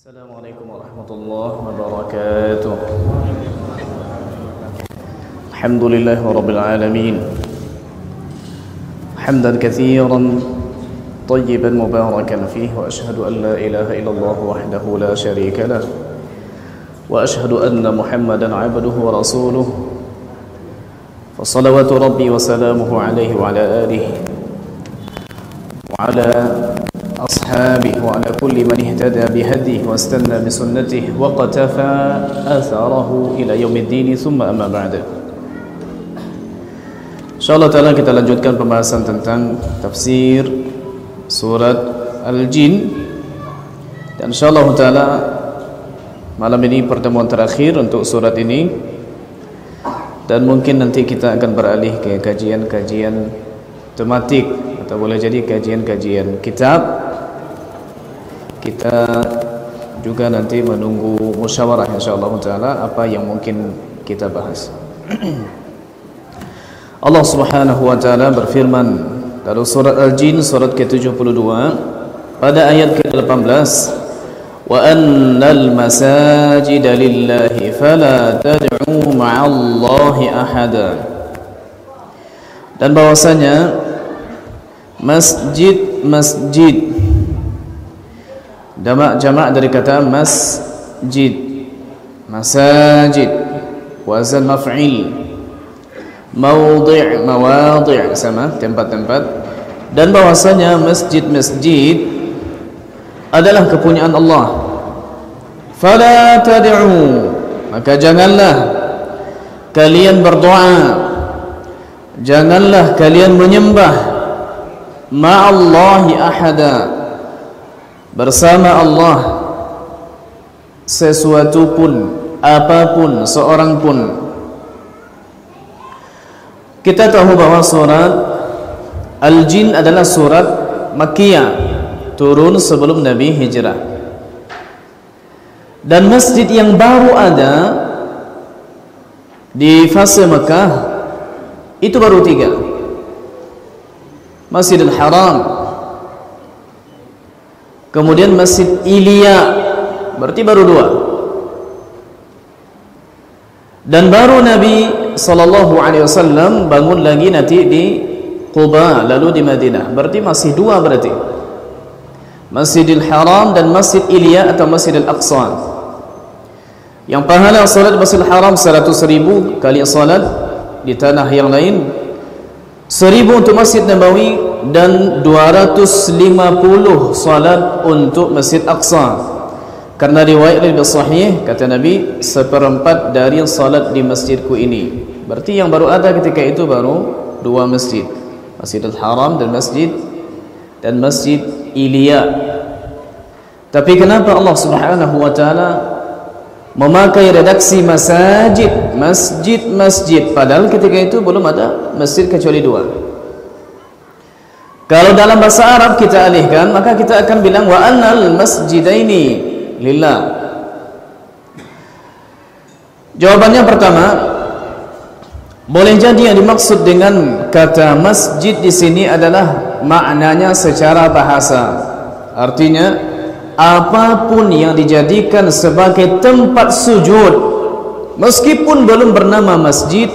Assalamualaikum warahmatullahi wabarakatuh. Alhamdulillah rabbil alamin. Hamdan katsiran tayyiban mubarakan fihi wa ashhadu an la ilaha illallah wahdahu la syarika lah wa ashhadu anna Muhammadan 'abduhu wa rasuluhu. Fa salawatu rabbi wa salamuhu alaihi wa ala alihi wa ala أصحابه وعلى كل من اهتدى بهديه واستنى بسنته وقتفى أثره إلى يوم الدين ثم أما بعد. InsyaAllah ta'ala kita lanjutkan pembahasan tentang tafsir surat Al-Jin. Dan insyaAllah ta'ala malam ini pertemuan terakhir untuk surat ini. Dan mungkin nanti kita akan beralih ke kajian-kajian tematik, atau boleh jadi kajian-kajian kitab. Kita juga nanti menunggu musyawarah insyaallah taala apa yang mungkin kita bahas. Allah Subhanahu wa taala berfirman dalam surat Al-Jin surat ke-72 pada ayat ke-18, wa annal masajida lillahi fala tad'u ma'allahi ahada. Dan bahwasanya masjid jamak dari kata masjid, masajid, wazan maf'il, mawdi', mawadi' sama, tempat-tempat. Dan bahwasanya masjid-masjid adalah kepunyaan Allah. Fala tad'u, maka janganlah kalian berdoa, janganlah kalian menyembah ma'allahi ahada, bersama Allah sesuatu pun, apapun, seorang pun. Kita tahu bahwa surat Al-Jin adalah surat Makkiyah, turun sebelum Nabi hijrah. Dan masjid yang baru ada di fase Makkah itu baru 3. Masjidil Haram, kemudian Masjid Ilya, berarti baru 2. Dan baru Nabi SAW bangun lagi nanti di Quba, lalu di Madinah, berarti masih 2 berarti. Masjidil Haram dan Masjid Ilya atau Masjidil Aqsa, yang pahala salat Masjidil Haram 100.000 kali salat di tanah yang lain, 1.000 untuk Masjid Nabawi, dan 250 salat untuk Masjid Aqsa. Karena riwayat lebih sahih, kata Nabi, 1/4 dari salat di masjidku ini. Berarti yang baru ada ketika itu baru 2 masjid, Masjidil Haram dan Masjid Ilya. Tapi kenapa Allah Subhanahu wa taala memakai redaksi masajid, masjid, padahal ketika itu belum ada masjid kecuali 2? Kalau dalam bahasa Arab kita alihkan, maka kita akan bilang wa annal masjidaini lillah. Jawabannya pertama, boleh jadi yang dimaksud dengan kata masjid di sini adalah maknanya secara bahasa. Artinya apapun yang dijadikan sebagai tempat sujud, meskipun belum bernama masjid,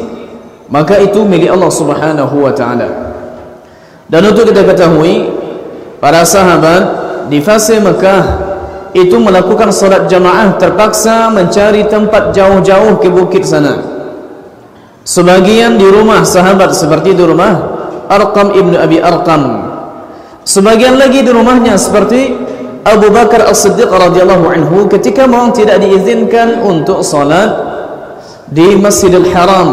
maka itu milik Allah Subhanahu wa taala. Dan untuk kita ketahui, para sahabat di fase Mekah itu melakukan salat jamaah terpaksa mencari tempat jauh-jauh ke bukit sana. Sebagian di rumah sahabat seperti di rumah Arqam ibnu Abi Arqam, sebagian lagi di rumahnya seperti Abu Bakar As-Siddiq radhiyallahu anhu ketika memang tidak diizinkan untuk salat di Masjidil Haram.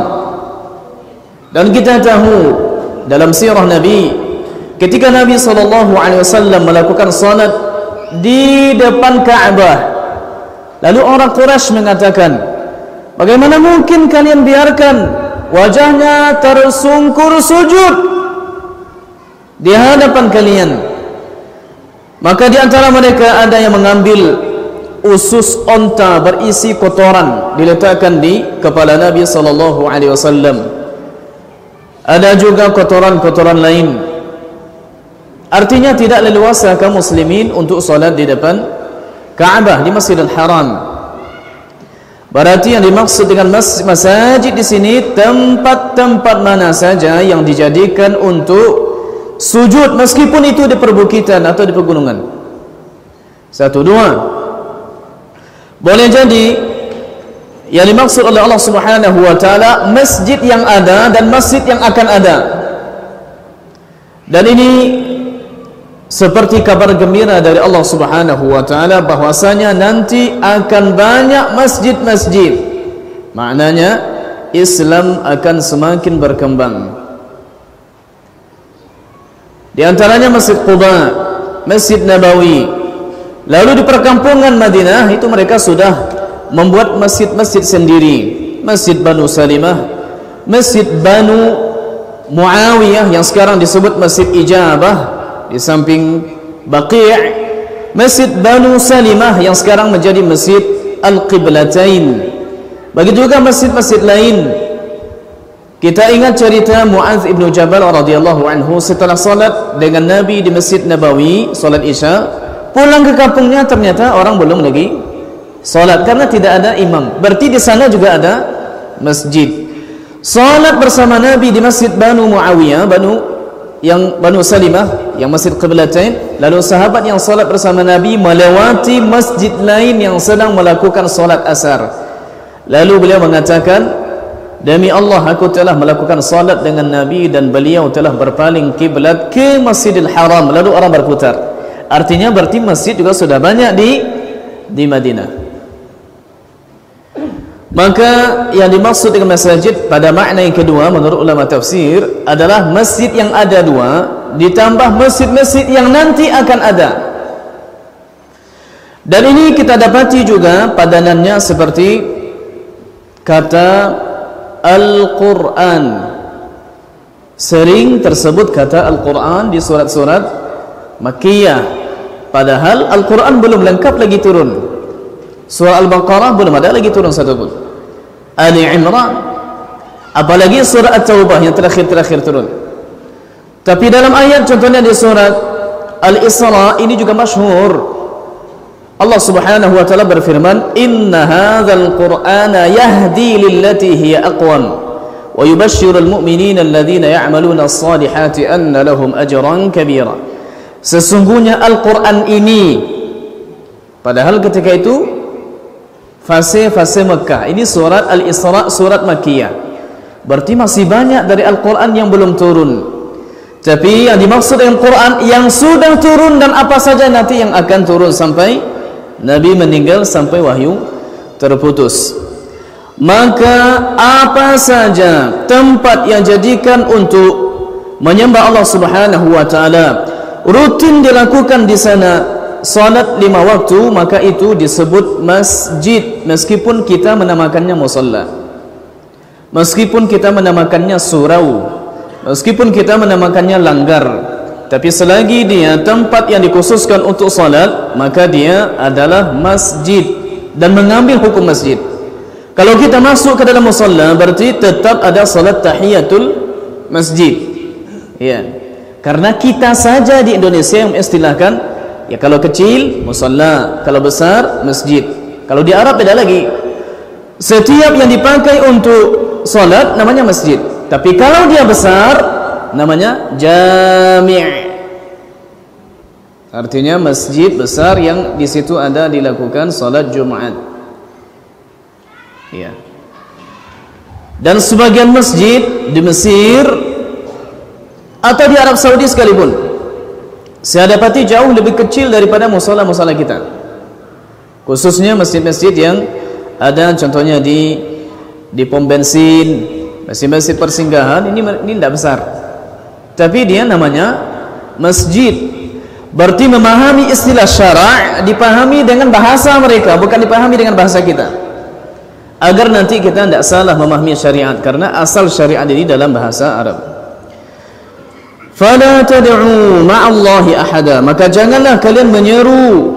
Dan kita tahu dalam sirah Nabi, ketika Nabi SAW melakukan salat di depan Ka'bah, lalu orang Quraisy mengatakan, bagaimana mungkin kalian biarkan wajahnya tersungkur sujud di hadapan kalian? Maka di antara mereka ada yang mengambil usus onta berisi kotoran diletakkan di kepala Nabi SAW. Ada juga kotoran-kotoran lain. Artinya tidak leluasa kaum muslimin untuk salat di depan Ka'bah, di Masjidil Haram. Berarti yang dimaksud dengan masjid di sini tempat-tempat mana saja yang dijadikan untuk sujud, meskipun itu di perbukitan atau di pegunungan. 1, 2. Boleh jadi yang dimaksud oleh Allah Subhanahu wa taala masjid yang ada dan masjid yang akan ada. Dan ini seperti kabar gembira dari Allah Subhanahu wa taala bahwasanya nanti akan banyak masjid-masjid. Maknanya Islam akan semakin berkembang. Di antaranya Masjid Quba, Masjid Nabawi. Lalu di perkampungan Madinah itu mereka sudah membuat masjid-masjid sendiri. Masjid Banu Salimah, Masjid Banu Muawiyah yang sekarang disebut Masjid Ijabah di samping Baqi', Masjid Banu Salimah yang sekarang menjadi Masjid Al-Qiblatain. Begitu juga masjid-masjid lain. Kita ingat cerita Mu'adz ibn Jabal radhiyallahu anhu setelah salat dengan Nabi di Masjid Nabawi, salat Isya, pulang ke kampungnya ternyata orang belum lagi salat karena tidak ada imam. Berarti di sana juga ada masjid. Salat bersama Nabi di Masjid Banu Muawiyah, Banu Salimah, yang Masjid Qiblatain. Lalu sahabat yang salat bersama Nabi melewati masjid lain yang sedang melakukan salat asar. Lalu beliau mengatakan, demi Allah aku telah melakukan salat dengan Nabi dan beliau telah berpaling kiblat ke Masjidil Haram. Lalu orang berputar. Artinya berarti masjid juga sudah banyak di Madinah. Maka yang dimaksud dengan masjid pada makna yang kedua menurut ulama tafsir adalah masjid yang ada 2 ditambah masjid-masjid yang nanti akan ada. Dan ini kita dapati juga padanannya seperti kata Al-Quran. Sering tersebut kata Al-Quran di surat-surat Makkiyah, padahal Al-Quran belum lengkap lagi turun. Surah Al-Baqarah belum ada lagi turun satu pun. Ali Imran, apalagi surah At-Taubah yang terakhir-terakhir turun. Tapi dalam ayat contohnya di surat Al-Isra ini juga masyhur. Allah Subhanahu wa taala berfirman, "Inna hadzal Qur'ana yahdi lillati hiya aqwam wa yubashshirul mu'minina alladhina ya'maluna as-salihati anna lahum ajran kabira." Sesungguhnya Al-Qur'an ini, padahal ketika itu fase-fase Mekah. Ini surat Al-Isra, surat Makkiyah. Berarti masih banyak dari Al-Quran yang belum turun. Tapi yang dimaksud dengan Quran yang sudah turun dan apa saja nanti yang akan turun sampai Nabi meninggal, sampai wahyu terputus. Maka apa saja tempat yang jadikan untuk menyembah Allah Subhanahu wa taala rutin dilakukan di sana salat 5 waktu, maka itu disebut masjid, meskipun kita menamakannya musalla, meskipun kita menamakannya surau, meskipun kita menamakannya langgar. Tapi selagi dia tempat yang dikhususkan untuk salat, maka dia adalah masjid dan mengambil hukum masjid. Kalau kita masuk ke dalam musalla, berarti tetap ada salat tahiyatul masjid. Ya, karena kita saja di Indonesia yang mengistilahkan, ya kalau kecil musalla, kalau besar masjid. Kalau di Arab beda lagi. Setiap yang dipakai untuk salat namanya masjid. Tapi kalau dia besar namanya jami'. Artinya masjid besar yang di situ ada dilakukan salat Jumat. Ya. Dan sebagian masjid di Mesir atau di Arab Saudi sekalipun, saya dapati jauh lebih kecil daripada musala-musala kita. Khususnya masjid-masjid yang ada contohnya di pom bensin, masjid-masjid persinggahan, ini tidak besar. Tapi dia namanya masjid. Berarti memahami istilah syara' dipahami dengan bahasa mereka, bukan dipahami dengan bahasa kita. Agar nanti kita tidak salah memahami syariat, karena asal syariat ini dalam bahasa Arab. Fala tad'u ma'allahi ahada, maka janganlah kalian menyeru.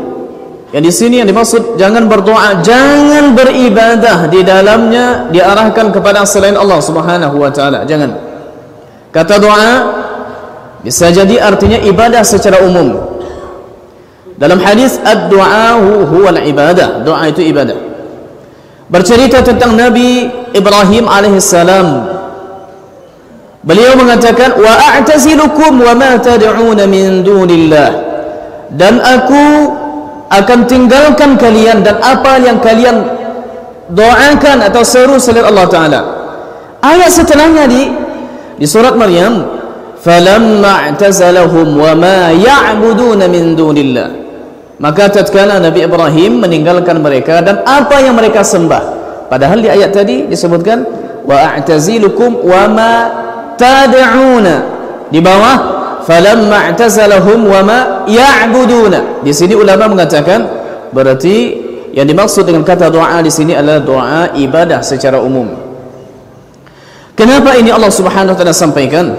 Yang di sini yang dimaksud jangan berdoa, jangan beribadah di dalamnya diarahkan kepada selain Allah Subhanahu wa taala. Jangan. Kata doa bisa jadi artinya ibadah secara umum. Dalam hadis ad-du'a huwa al-ibadah, doa itu ibadah. Bercerita tentang Nabi Ibrahim alaihissalam, beliau mengatakan wa a'tazilukum wa ma tad'una min dunillah, dan aku akan tinggalkan kalian dan apa yang kalian doakan atau seru selain Allah Ta'ala. Ayat setelahnya di surat Maryam, falamma i'tazalahum wa ma ya'buduna min dunillah, maka tatkala Nabi Ibrahim meninggalkan mereka dan apa yang mereka sembah. Padahal di ayat tadi disebutkan wa a'tazilukum wa ma tad'una, di bawah falamma i'tazalahum wa ma ya'buduna. Di sini ulama mengatakan berarti yang dimaksud dengan kata doa di sini adalah doa ibadah secara umum. Kenapa ini Allah Subhanahu wa taala sampaikan?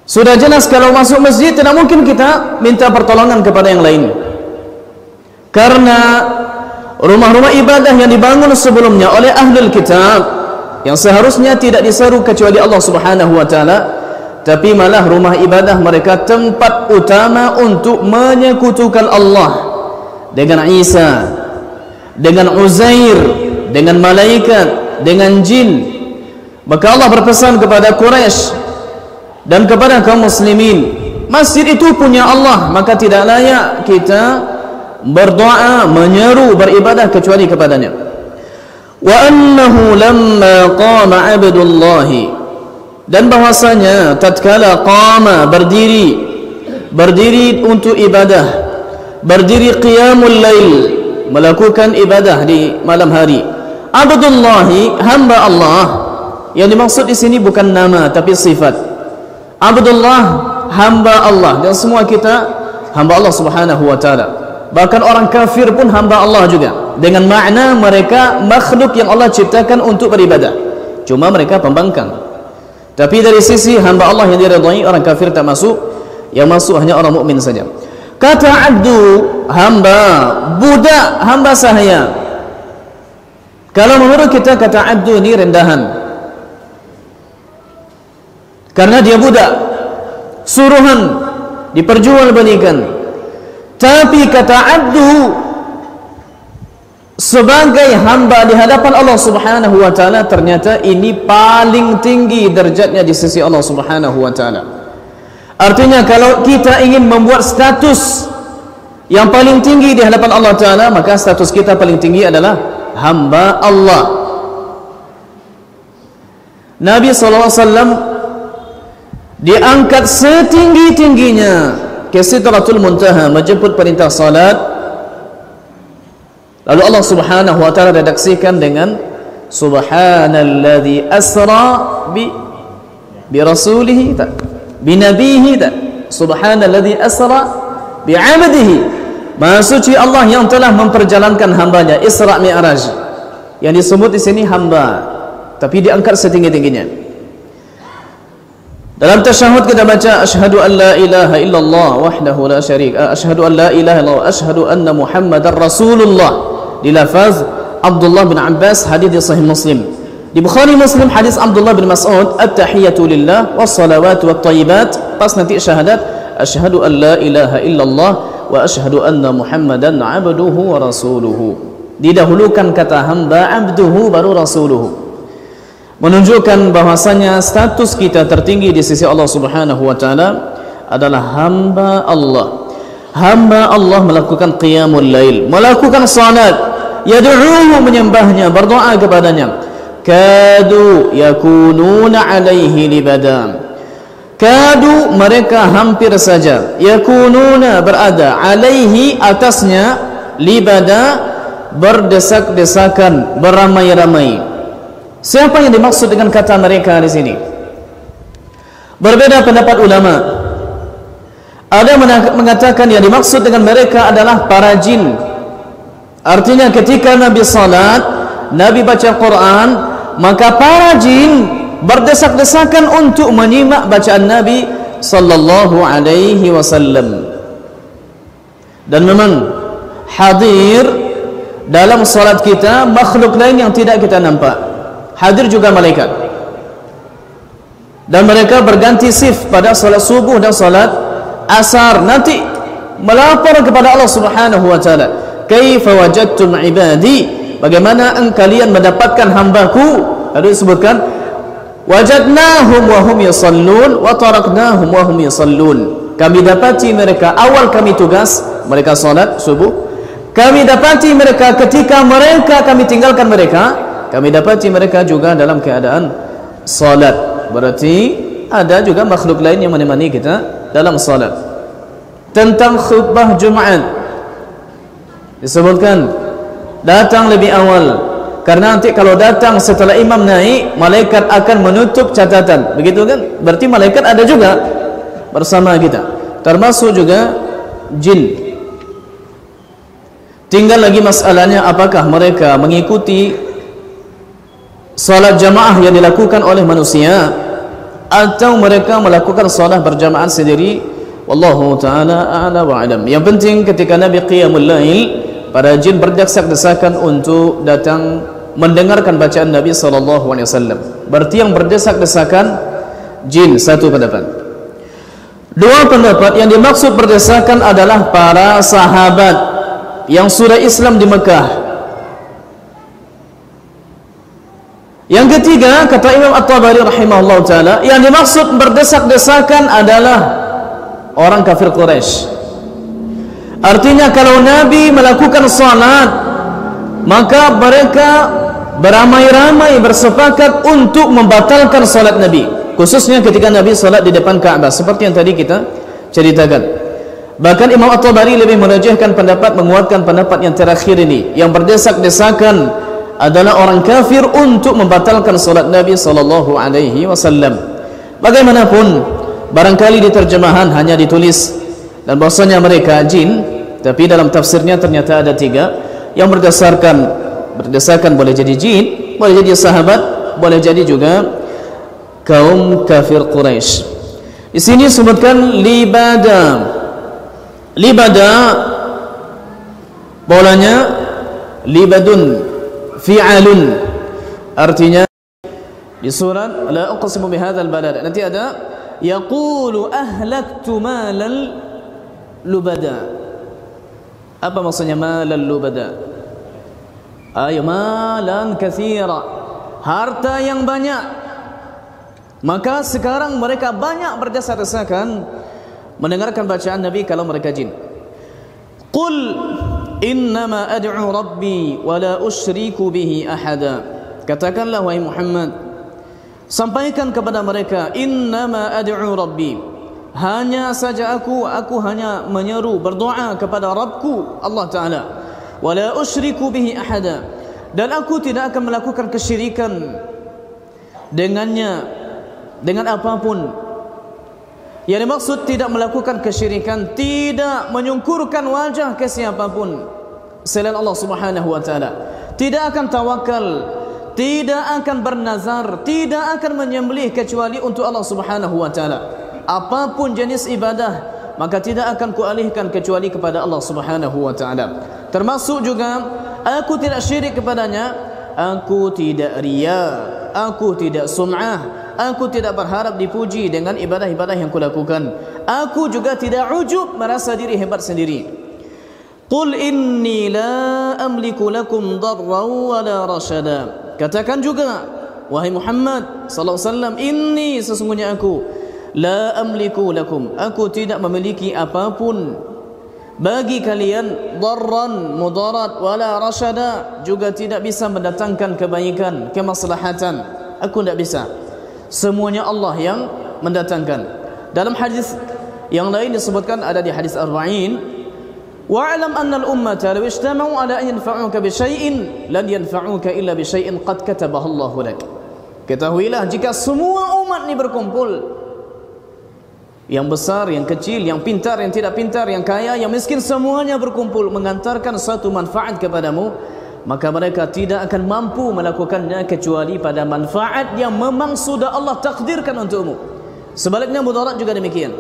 Sudah jelas kalau masuk masjid tidak mungkin kita minta pertolongan kepada yang lain, karena rumah-rumah ibadah yang dibangun sebelumnya oleh ahlul kitab yang seharusnya tidak diseru kecuali Allah Subhanahu wa taala, tapi malah rumah ibadah mereka tempat utama untuk menyekutukan Allah dengan Isa, dengan Uzair, dengan malaikat, dengan jin. Maka Allah berpesan kepada Quraisy dan kepada kaum muslimin, masjid itu punya Allah, maka tidak layak kita berdoa, menyeru, beribadah kecuali kepadanya. Wa annahu lamma qama abdullahi, dan bahwasanya tatkala qama berdiri untuk ibadah, berdiri qiyamul lail, melakukan ibadah di malam hari. Abdullahi, hamba Allah. Yang dimaksud di sini bukan nama tapi sifat. Abdullah, hamba Allah, dan semua kita hamba Allah Subhanahu wa taala. Bahkan orang kafir pun hamba Allah juga, dengan makna mereka makhluk yang Allah ciptakan untuk beribadah, cuma mereka pembangkang. Tapi dari sisi hamba Allah yang diridhai, orang kafir tak masuk, yang masuk hanya orang mukmin saja. Kata abdu, hamba, budak, hamba sahaya. Kalau menurut kita kata abdu ini rendahan, karena dia budak, suruhan, diperjualbelikan. Tapi kata abdu sebagai hamba di hadapan Allah Subhanahu wa taala, ternyata ini paling tinggi derajatnya di sisi Allah Subhanahu wa taala. Artinya kalau kita ingin membuat status yang paling tinggi di hadapan Allah taala, maka status kita paling tinggi adalah hamba Allah. Nabi sallallahu alaihi wasallam diangkat setinggi-tingginya ke Sidratul Muntaha menjemput perintah salat. Lalu Allah Subhanahu wa taala redaksikan dengan subhanalladzi asra bi rasulihi bi nabihi, subhanalladzi asra bi 'abdihi, maha suci Allah yang telah memperjalankan hambanya Isra Mi'raj. Yang disebut di sini hamba, tapi diangkat setinggi-tingginya. Dalam tasyahud kita baca asyhadu an la ilaha illallah wahdahu la syarika, asyhadu an la ilaha illallah, asyhadu anna Muhammadar Rasulullah, di lafaz Abdullah bin Abbas, hadis di Sahih Muslim. Di Bukhari Muslim hadis Abdullah bin Mas'ud, at-tahiyatu lillah was-salawatu wat-thayyibat, pas nanti syahadat asyhadu an la ilaha illallah wa asyhadu anna Muhammadan abduhu wa rasuluhu. Didahulukan kata hamba, abduhu, baru rasuluhu, menunjukkan bahwasanya status kita tertinggi di sisi Allah Subhanahu wa taala adalah hamba Allah. Hamba Allah melakukan qiyamul lail, melakukan salat, yad'uhu, menyembahnya, berdoa kepadanya. Kadu yakununa alaihi libada, kadu, mereka hampir saja, yakununa, berada, alaihi, atasnya, libada, berdesak-desakan, beramai-ramai. Siapa yang dimaksud dengan kata mereka di sini? Berbeda pendapat ulama. Ada mengatakan yang dimaksud dengan mereka adalah para jin. Artinya ketika Nabi salat, Nabi baca Quran, maka para jin berdesak-desakan untuk menyimak bacaan Nabi sallallahu alaihi wasallam. Dan memang hadir dalam salat kita makhluk lain yang tidak kita nampak. Hadir juga malaikat, dan mereka berganti shift pada salat subuh dan salat asar. Nanti melapor kepada Allah Subhanahu wa taala, kaifa wajadtum ibadi, bagaimana kalian mendapatkan hambaku? Lalu disebutkan wajadnahum wa hum yusallun wa taraknahum wa hum yusallun, kami dapati mereka awal kami tugas mereka salat subuh, kami dapati mereka ketika mereka kami tinggalkan mereka, kami dapati mereka juga dalam keadaan salat. Berarti ada juga makhluk lain yang menemani kita dalam salat. Tentang khutbah Jumat disebutkan datang lebih awal, karena nanti kalau datang setelah imam naik, malaikat akan menutup catatan, begitu kan? Berarti malaikat ada juga bersama kita, termasuk juga jin. Tinggal lagi masalahnya, apakah mereka mengikuti salat jamaah yang dilakukan oleh manusia atau mereka melakukan salat berjamaah sendiri. Wallahu ta'ala a'la wa alam. Yang penting ketika Nabi qiyamul lail, para jin berdesak-desakan untuk datang mendengarkan bacaan Nabi SAW. Berarti yang berdesak-desakan jin, satu pendapat. Dua pendapat, yang dimaksud berdesakan adalah para sahabat yang sudah Islam di Mekah. Yang ketiga, kata Imam At-Tabari rahimahullah ta'ala, yang dimaksud berdesak-desakan adalah orang kafir Quraisy. Artinya kalau Nabi melakukan salat, maka mereka beramai-ramai bersepakat untuk membatalkan salat Nabi, khususnya ketika Nabi salat di depan Ka'bah, seperti yang tadi kita ceritakan. Bahkan Imam At-Tabari lebih merajihkan pendapat, menguatkan pendapat yang terakhir ini, yang berdesak-desakan adalah orang kafir untuk membatalkan salat Nabi SAW. Bagaimanapun, barangkali di terjemahan hanya ditulis dan bahasanya mereka jin, tapi dalam tafsirnya ternyata ada tiga, yang berdasarkan boleh jadi jin, boleh jadi sahabat, boleh jadi juga kaum kafir Quraisy. Di sini sebutkan libada, bolanya libadun fi'alun, artinya di surat la uqsimu bihadzal balad nanti ada yaqulu ahlaktu malal lubada. Apa maksudnya malal lubada? Ay malan katsira, harta yang banyak. Maka sekarang mereka banyak berdesak-desakan mendengarkan bacaan Nabi kalau mereka jin. Qul innama ad'u rabbi wa la usyriku bihi ahada. Katakanlah wahai Muhammad, sampaikan kepada mereka, innama ad'u rabbi, hanya saja aku hanya menyeru, berdoa kepada Rabbku Allah Ta'ala, wala usyriku bihi ahada, dan aku tidak akan melakukan kesyirikan dengannya, dengan apapun. Yang dimaksud tidak melakukan kesyirikan, tidak menyungkurkan wajah ke siapapun selain Allah Subhanahu wa Ta'ala, tidak akan tawakal, tidak akan bernazar, tidak akan menyembelih kecuali untuk Allah Subhanahu wa Ta'ala. Apapun jenis ibadah, maka tidak akan kualihkan kecuali kepada Allah Subhanahu wa Ta'ala. Termasuk juga aku tidak syirik kepadanya, aku tidak riya, aku tidak sum'ah, aku tidak berharap dipuji dengan ibadah-ibadah yang kulakukan, aku juga tidak ujub, merasa diri hebat sendiri. Qul inni la amliku lakum darran wa la rashada. Katakan juga wahai Muhammad sallallahu alaihi wasallam, inni, sesungguhnya aku, la amliku lakum, aku tidak memiliki apapun bagi kalian, darran, mudarat, wala rasyada, juga tidak bisa mendatangkan kebaikan, kemaslahatan, aku tidak bisa. Semuanya Allah yang mendatangkan. Dalam hadis yang lain disebutkan, ada di hadis Arba'in, wa'alam anna al-ummata law ijtama'u ala an yanfa'uka bi syai'in lan yanfa'uka illa bi syai'in qad katabahu Allahu lak. Ketahuilah, jika semua umat ini berkumpul, yang besar, yang kecil, yang pintar, yang tidak pintar, yang kaya, yang miskin, semuanya berkumpul mengantarkan satu manfaat kepadamu, maka mereka tidak akan mampu melakukannya kecuali pada manfaat yang memang sudah Allah takdirkan untukmu. Sebaliknya mudarat juga demikian.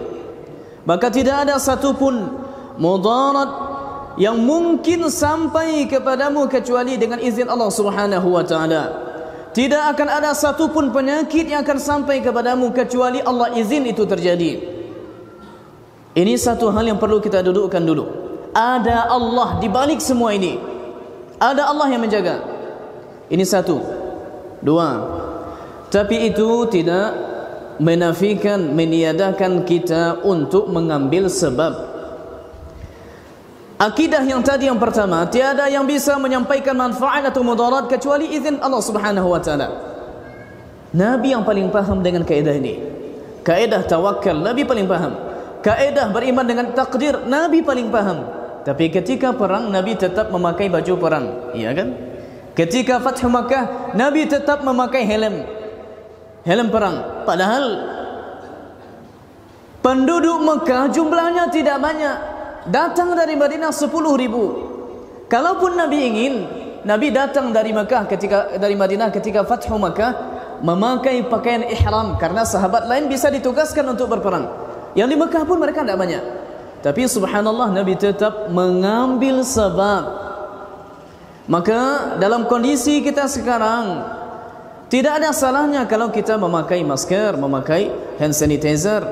Maka tidak ada satupun mudarat yang mungkin sampai kepadamu kecuali dengan izin Allah Subhanahu wa Ta'ala. Tidak akan ada satupun penyakit yang akan sampai kepadamu kecuali Allah izin itu terjadi. Ini satu hal yang perlu kita dudukkan dulu. Ada Allah di balik semua ini. Ada Allah yang menjaga. Ini satu. Dua, tapi itu tidak menafikan, meniadakan kita untuk mengambil sebab. Akidah yang tadi yang pertama, tiada yang bisa menyampaikan manfaat atau mudarat kecuali izin Allah Subhanahu wa taala. Nabi yang paling paham dengan kaedah ini. Kaedah tawakal Nabi paling paham. Kaedah beriman dengan takdir Nabi paling paham. Tapi ketika perang Nabi tetap memakai baju perang, iya kan? Ketika Fathu Makkah Nabi tetap memakai helm perang. Padahal penduduk Mekah jumlahnya tidak banyak, datang dari Madinah 10.000. Kalaupun Nabi ingin, Nabi datang dari Madinah ketika Fathu Makkah memakai pakaian ihram, karena sahabat lain bisa ditugaskan untuk berperang. Yang di Mekah pun mereka tidak banyak. Tapi subhanallah, Nabi tetap mengambil sebab. Maka dalam kondisi kita sekarang, tidak ada salahnya kalau kita memakai masker, memakai hand sanitizer.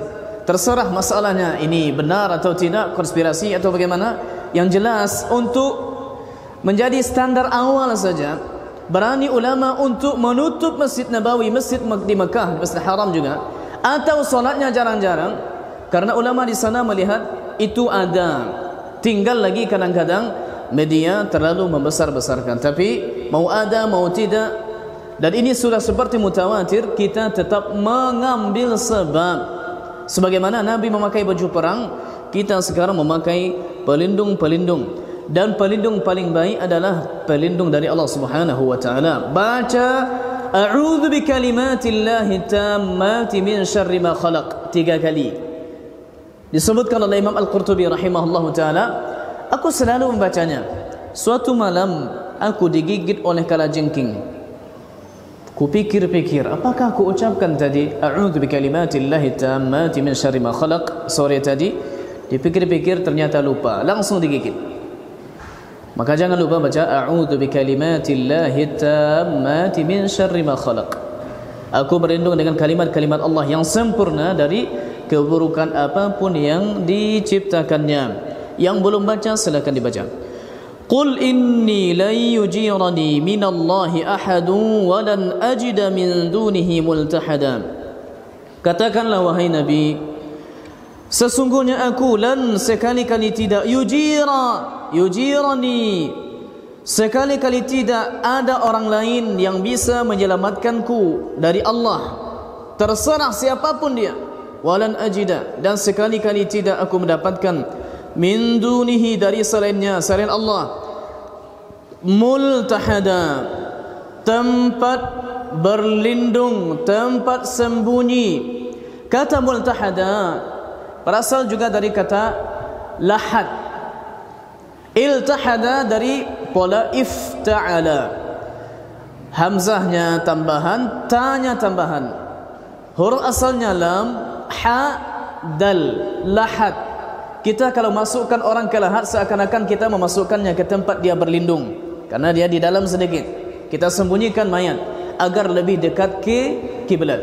Terserah masalahnya ini benar atau tidak, konspirasi atau bagaimana. Yang jelas untuk menjadi standar awal saja, berani ulama untuk menutup Masjid Nabawi, masjid di Mekah, Masjidil Haram juga, atau solatnya jarang-jarang, karena ulama di sana melihat itu ada. Tinggal lagi kadang-kadang media terlalu membesar-besarkan. Tapi mau ada mau tidak, dan ini sudah seperti mutawatir, kita tetap mengambil sebab. Sebagaimana Nabi memakai baju perang, kita sekarang memakai pelindung-pelindung. Dan pelindung paling baik adalah pelindung dari Allah Subhanahu wa taala. Baca a'udzu bikalimatillahi tammati min syarri ma khalaq 3 kali. Disebutkan oleh Imam Al-Qurtubi rahimahullahu taala, aku selalu membacanya. Suatu malam aku digigit oleh kalajengking. Kupikir-pikir, apakah aku ucapkan tadi a'udzu bikalimatillahi tammati min syarri ma khalaq sore tadi? Dipikir-pikir ternyata lupa, langsung digigit. Maka jangan lupa baca a'udzu bikalimatillahi tammati min syarri ma khalaq. Aku berlindung dengan kalimat-kalimat Allah yang sempurna dari keburukan apapun yang diciptakannya. Yang belum baca silakan dibaca. Qul inni lan yujirani minallahi ahadun wa lan ajida min dunihi multahada. Katakanlah wahai Nabi, sesungguhnya aku lan sekali-kali tidak yujirani, sekali-kali tidak ada orang lain yang bisa menyelamatkanku dari Allah, terserah siapapun dia. Walan ajida, dan sekali-kali tidak aku mendapatkan min dunihi, dari selainnya, selain Allah, multahada, tempat berlindung, tempat sembunyi. Kata multahada berasal juga dari kata lahad. Iltahada dari pola ifta'ala, hamzahnya tambahan, ta-nya tambahan, huruf asalnya lam, ha, dal, lahad. Kita kalau masukkan orang ke lahad, seakan-akan kita memasukkannya ke tempat dia berlindung, karena dia di dalam sedikit. Kita sembunyikan mayat agar lebih dekat ke kiblat.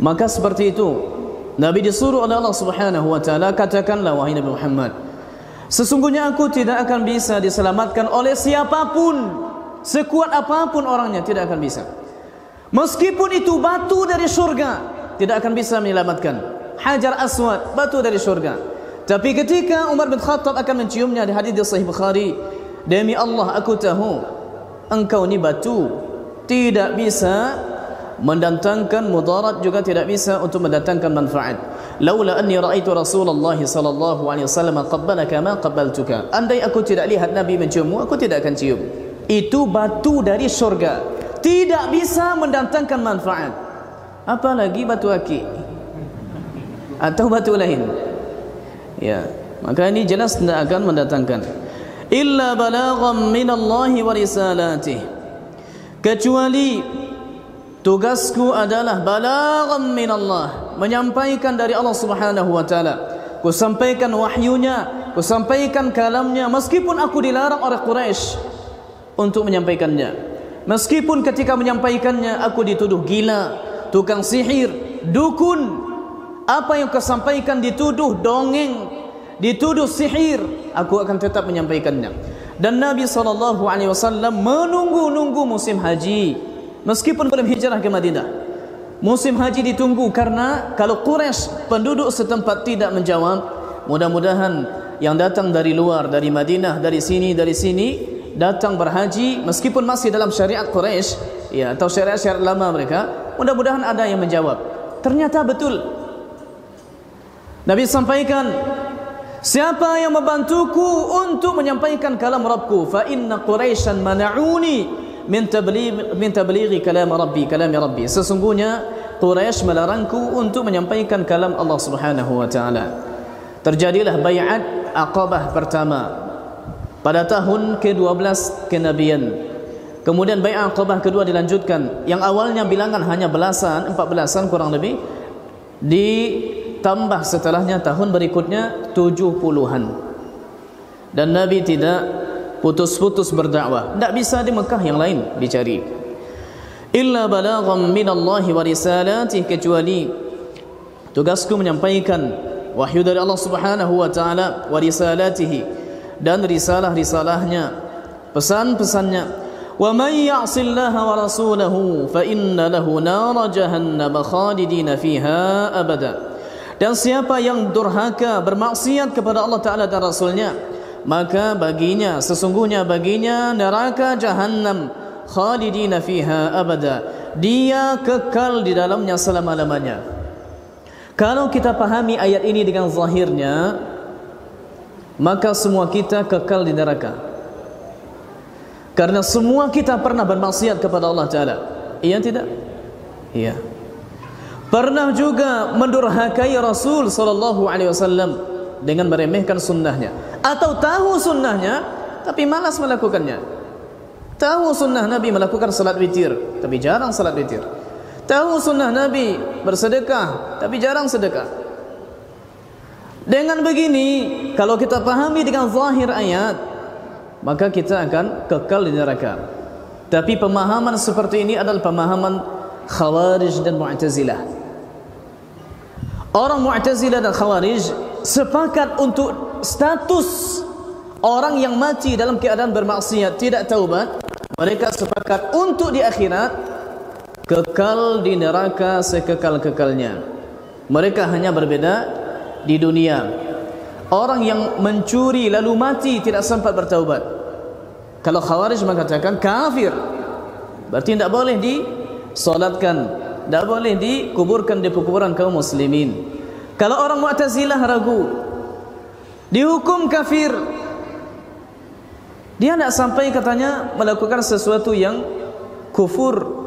Maka seperti itu Nabi disuruh oleh Allah Subhanahu wa taala, katakanlah wahai Nabi Muhammad, sesungguhnya aku tidak akan bisa diselamatkan oleh siapapun, sekuat apapun orangnya tidak akan bisa. Meskipun itu batu dari surga, tidak akan bisa menyelamatkan. Hajar Aswad, batu dari surga. Tapi ketika Umar bin Khattab akan menciumnya, di hadis di Sahih Bukhari, demi Allah aku tahu engkau ni batu, tidak bisa mendatangkan mudarat, juga tidak bisa untuk mendatangkan manfaat. Laula anni ra'aitu Rasulullah sallallahu alaihi wasallam qabbalaka ma qabbaltuka. Andai aku tidak lihat Nabi menciummu, aku tidak akan cium. Itu batu dari surga, tidak bisa mendatangkan manfaat. Apalagi batu akik atau batu lain. Ya, maka ini jelas tidak akan mendatangkan. Illa balaghan minallahi wa risalatih, kecuali tugasku adalah balaghan minallah, menyampaikan dari Allah Subhanahu wa taala. Ku sampaikan wahyunya, ku sampaikan kalamnya, meskipun aku dilarang oleh Quraisy untuk menyampaikannya. Meskipun ketika menyampaikannya aku dituduh gila, tukang sihir, dukun, Apa yang kau sampaikan dituduh dongeng, dituduh sihir, aku akan tetap menyampaikannya. Dan Nabi SAW menunggu-nunggu musim haji, meskipun belum hijrah ke Madinah. Musim haji ditunggu karena kalau Quraisy, penduduk setempat, tidak menjawab, mudah-mudahan yang datang dari luar, dari Madinah, dari sini, datang berhaji, meskipun masih dalam syariat Quraisy, ya, atau syariat-syariat lama mereka, mudah-mudahan ada yang menjawab. Ternyata betul. Nabi sampaikan, siapa yang membantuku untuk menyampaikan kalam Rabbku, fa inna Quraisyan mana'uni min tablighi kalam Rabbi. Sesungguhnya Quraisy melarangku untuk menyampaikan kalam Allah Subhanahu wa taala. Terjadilah bai'at Aqabah pertama pada tahun ke-12 kenabian. Kemudian bai'at Aqabah kedua dilanjutkan. Yang awalnya bilangan hanya belasan, 14-an kurang lebih, ditambah setelahnya tahun berikutnya 70-an. Dan Nabi tidak putus-putus berdakwah. Tak bisa di Mekah yang lain dicari. Illa balaghan minallahi wa risalatih, kecuali tugasku menyampaikan wahyu dari Allah Subhanahu wa taala, wa risalatihi, dan risalah-risalahnya, pesan-pesannya. Wa may ya'sillaha wa rasulahu fa inna lahu nar jahannam khalidina fiha abada. Dan siapa yang durhaka, bermaksiat kepada Allah Ta'ala dan Rasulnya, maka baginya, sesungguhnya baginya neraka Jahannam, khalidina fiha abada, dia kekal di dalamnya selama-lamanya. Kalau kita pahami ayat ini dengan zahirnya, maka semua kita kekal di neraka, karena semua kita pernah bermaksiat kepada Allah Ta'ala. Iya tidak? Iya. Pernah juga mendurhakai Rasul SAW dengan meremehkan sunnahnya, atau tahu sunnahnya tapi malas melakukannya. Tahu sunnah Nabi melakukan salat witir tapi jarang salat witir. Tahu sunnah Nabi bersedekah tapi jarang sedekah. Dengan begini, kalau kita pahami dengan zahir ayat, maka kita akan kekal di neraka. Tapi pemahaman seperti ini adalah pemahaman Khawarij dan Mu'tazilah. Orang Mu'tazilah dan Khawarij sepakat untuk status orang yang mati dalam keadaan bermaksiat, tidak taubat. Mereka sepakat untuk di akhirat kekal di neraka sekekal-kekalnya. Mereka hanya berbeda di dunia. Orang yang mencuri lalu mati tidak sempat bertaubat. Kalau Khawarij mengatakan kafir, berarti tidak boleh disolatkan, tidak boleh dikuburkan di kuburan kaum muslimin. Kalau orang Mu'tazilah ragu, dihukum kafir, dia tidak sampai katanya melakukan sesuatu yang kufur.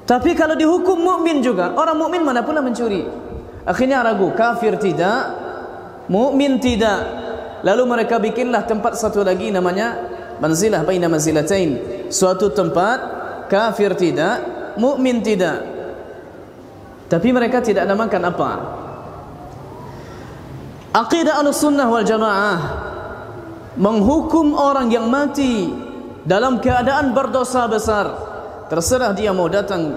Tapi kalau dihukum mukmin juga, orang mukmin mana pula mencuri. Akhirnya ragu, kafir tidak, mukmin tidak. Lalu mereka bikinlah tempat satu lagi namanya manzilah baina manzilatain, suatu tempat kafir tidak, mukmin tidak. Tapi mereka tidak namakan apa? Aqidah Ahlussunnah wal Jamaah menghukum orang yang mati dalam keadaan berdosa besar. Terserah dia mau datang,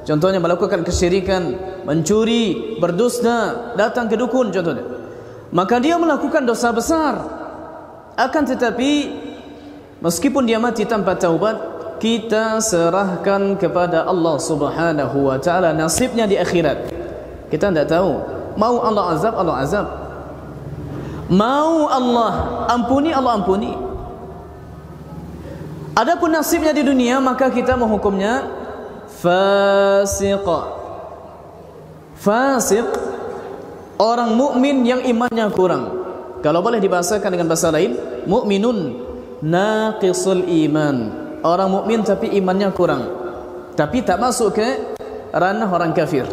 contohnya melakukan kesyirikan, mencuri, berdusta, datang ke dukun contohnya, maka dia melakukan dosa besar. Akan tetapi meskipun dia mati tanpa taubat, kita serahkan kepada Allah Subhanahu wa taala nasibnya di akhirat. Kita tidak tahu, mau Allah azab, Allah azab. Mau Allah ampuni, Allah ampuni. Adapun nasibnya di dunia, maka kita menghukumnya fasiq. Fasiq, orang mukmin yang imannya kurang. Kalau boleh dibahasakan dengan bahasa lain, mukminun naqisul iman. Orang mukmin tapi imannya kurang, tapi tak masuk ke ranah orang kafir.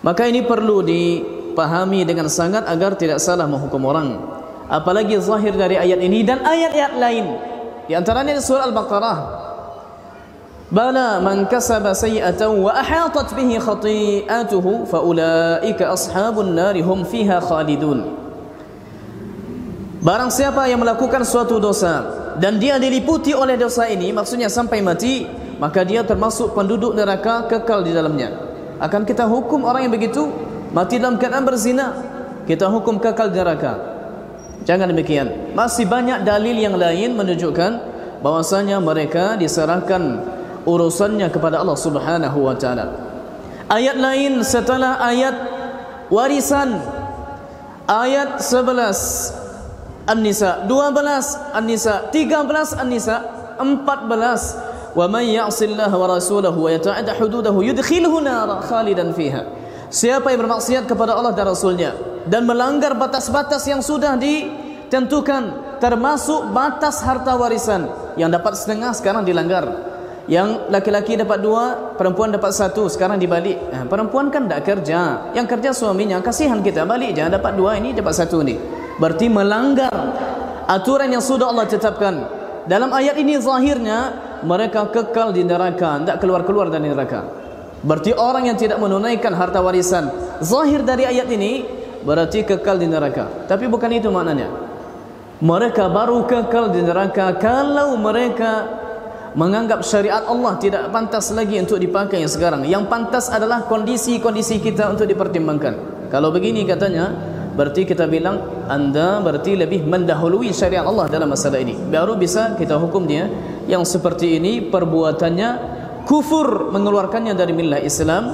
Maka ini perlu dipahami dengan sangat agar tidak salah menghukum orang. Apalagi zahir dari ayat ini dan ayat-ayat lain. Di antaranya surah Al-Baqarah, bala man kasaba sayi'atan wa ahatat bihi khati'atuhu fa ulaika ashabun nari hum fiha khalidun. Barang siapa yang melakukan suatu dosa dan dia diliputi oleh dosa ini, maksudnya sampai mati, maka dia termasuk penduduk neraka kekal di dalamnya. Akan kita hukum orang yang begitu? mati dalam keadaan berzina, kita hukum kekal di neraka. Jangan demikian. Masih banyak dalil yang lain menunjukkan bahwasanya mereka diserahkan urusannya kepada Allah Subhanahu wa taala. Ayat lain setelah ayat warisan, ayat 11 An-Nisa, 12 An-Nisa, 13 An-Nisa, 14, wa man ya'sillaha wa rasulahu wa yata'adda hududahu yudkhilhu nara khalidan fiha. Siapa yang bermaksiat kepada Allah dan Rasulnya dan melanggar batas-batas yang sudah ditentukan, termasuk batas harta warisan, yang dapat setengah sekarang dilanggar, yang laki-laki dapat 2, perempuan dapat 1, sekarang dibalik. Perempuan kan tak kerja, yang kerja suaminya, kasihan kita, balik je, dapat 2 ini dapat 1 ni. Berarti melanggar aturan yang sudah Allah tetapkan. Dalam ayat ini zahirnya mereka kekal di neraka, tak keluar-keluar dari neraka. Berarti orang yang tidak menunaikan harta warisan, zahir dari ayat ini berarti kekal di neraka. Tapi bukan itu maknanya. Mereka baru kekal di neraka kalau mereka menganggap syariat Allah tidak pantas lagi untuk dipakai yang sekarang. Yang pantas adalah kondisi-kondisi kita untuk dipertimbangkan. Kalau begini katanya, berarti kita bilang anda berarti lebih mendahului syariat Allah dalam masalah ini. Baru bisa kita hukum dia yang seperti ini perbuatannya kufur, mengeluarkannya dari millah Islam.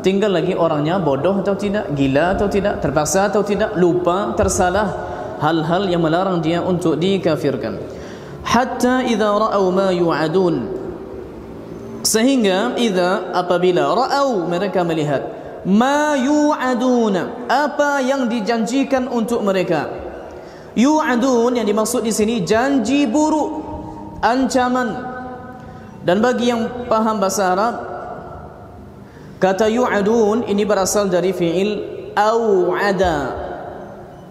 Tinggal lagi orangnya bodoh atau tidak, gila atau tidak, terpaksa atau tidak, lupa, tersalah, hal-hal yang melarang dia untuk dikafirkan. Hatta idza ra'au ma yu'adun, sehingga apabila ra'au, mereka melihat, ma yu'aduna, apa yang dijanjikan untuk mereka. Yu'adun yang dimaksud di sini janji buruk, ancaman. Dan bagi yang paham bahasa Arab, kata yu'adun ini berasal dari fi'il au'ada,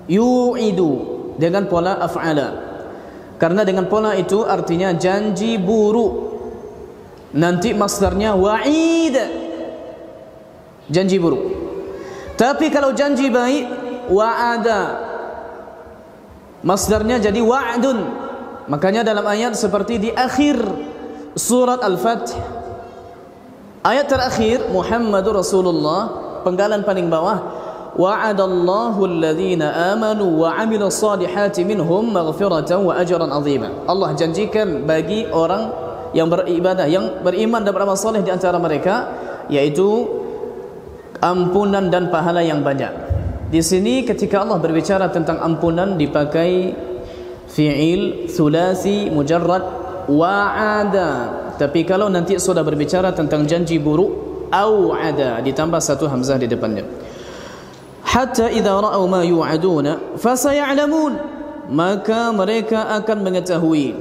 yu'idu, dengan pola af'ala. Karena dengan pola itu artinya janji buruk. Nanti masdarnya wa'id, janji buruk. Tapi kalau janji baik, wa'ada, masdarnya jadi wa'dun. Makanya dalam ayat seperti di akhir surat Al-Fath, ayat terakhir Muhammadur Rasulullah, penggalan paling bawah, wa'adallahu alladhina amanu wa 'amilus salihati minhum maghfiratan wa ajran 'azima. Allah janjikan bagi orang yang beribadah, yang beriman dan beramal saleh di antara mereka, yaitu ampunan dan pahala yang banyak. Di sini ketika Allah berbicara tentang ampunan dipakai fi'il thulathi mujarrad wa'ada. Tapi kalau nanti sudah berbicara tentang janji buruk, au'ada, ditambah satu hamzah di depannya. Hatta idza ra'au ma yu'aduna fasaya'lamun, maka mereka akan mengetahui.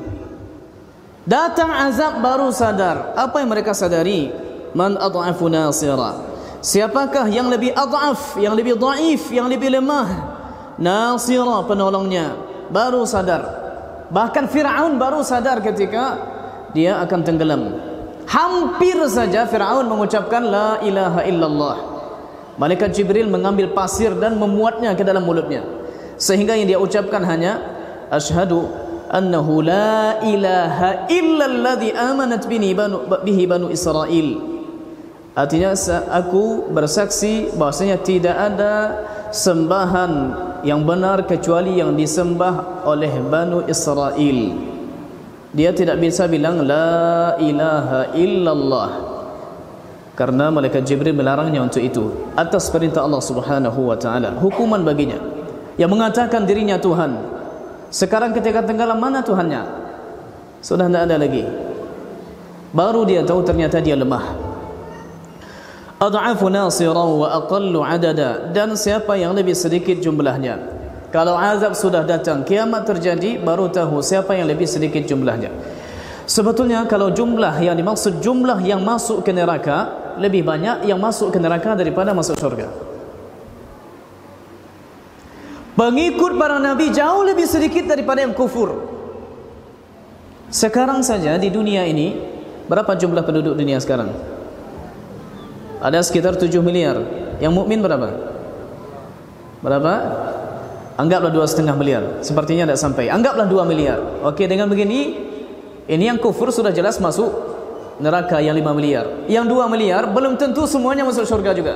Datang azab baru sadar. Apa yang mereka sadari? Man ad'afu nasira, siapakah yang lebih ad'af, yang lebih dhaif, yang lebih lemah? Nasira, penolongnya. Baru sadar. Bahkan Fir'aun baru sadar ketika dia akan tenggelam. Hampir saja Fir'aun mengucapkan la ilaha illallah. Malaikat Jibril mengambil pasir dan memuatnya ke dalam mulutnya, sehingga yang dia ucapkan hanya asyhadu annahu la ilaha illalladzi amanat bihi banu Israel. Artinya aku bersaksi bahwasanya tidak ada sembahan yang benar kecuali yang disembah oleh Banu Israel. Dia tidak bisa bilang la ilaha illallah karena malaikat Jibril melarangnya untuk itu atas perintah Allah Subhanahu wa taala. Hukuman baginya yang mengatakan dirinya Tuhan. Sekarang ketika tenggelam, mana Tuhannya? Sudah tidak ada lagi. Baru dia tahu ternyata dia lemah. Ad'afu nasiran wa aqallu adada, dan siapa yang lebih sedikit jumlahnya. Kalau azab sudah datang, kiamat terjadi, baru tahu siapa yang lebih sedikit jumlahnya. Sebetulnya kalau jumlah yang dimaksud jumlah yang masuk ke neraka, lebih banyak yang masuk ke neraka daripada masuk surga. Pengikut para nabi jauh lebih sedikit daripada yang kufur. Sekarang saja di dunia ini, berapa jumlah penduduk dunia sekarang? Ada sekitar 7 miliar. Yang mukmin berapa? Berapa? Anggaplah 2,5 miliar. Sepertinya tidak sampai. Anggaplah 2 miliar. Okey, dengan begini, ini yang kufur sudah jelas masuk neraka yang 5 miliar. Yang 2 miliar belum tentu semuanya masuk surga juga.